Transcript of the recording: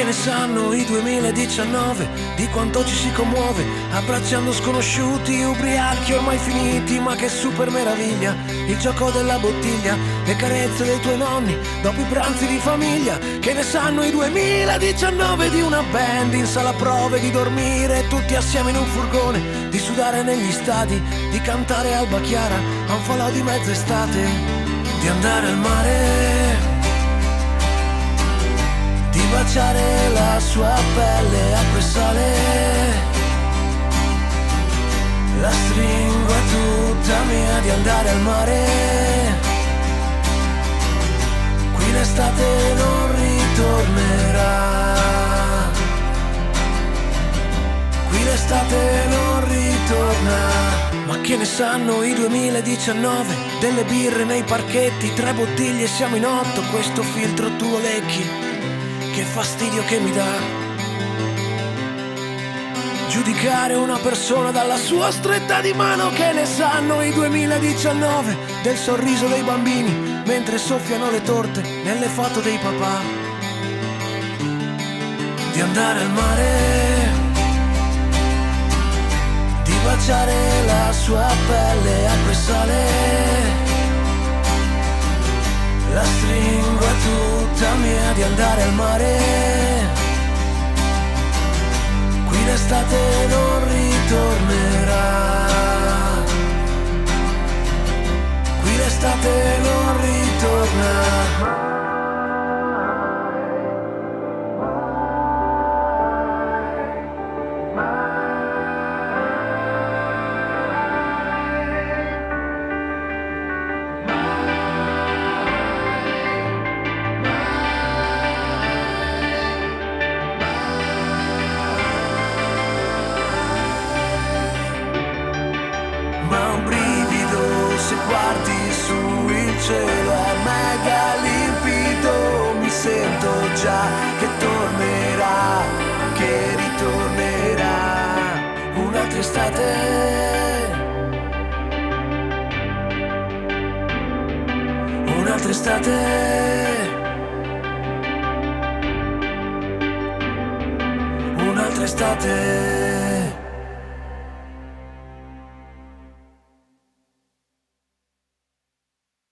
che ne sanno i 2019 di quanto ci si commuove, abbracciando sconosciuti, ubriachi ormai finiti, ma che super meraviglia, il gioco della bottiglia, le carezze dei tuoi nonni, dopo i pranzi di famiglia. Che ne sanno i 2019 di una band in sala prove, di dormire tutti assieme in un furgone, di sudare negli stadi, di cantare Alba Chiara a un falò di mezz'estate, di andare al mare, di baciare la sua pelle acqua e sale. La stringo è tutta mia, di andare al mare. Qui l'estate non ritornerà. Qui l'estate non ritorna. Ma che ne sanno i 2019 delle birre nei parchetti, 3 bottiglie siamo in 8, questo filtro tu lo lecchi, che fastidio che mi dà giudicare una persona dalla sua stretta di mano. Che ne sanno i 2019 del sorriso dei bambini mentre soffiano le torte nelle foto dei papà, di andare al mare, di baciare la sua pelle acqua e sale. La stringo è tutta mia, di andare al mare. Qui l'estate non ritornerà. Qui l'estate non ritorna. Cielo è mega limpido, mi sento già che tornerà, che ritornerà un'altra estate, un'altra estate, un'altra estate.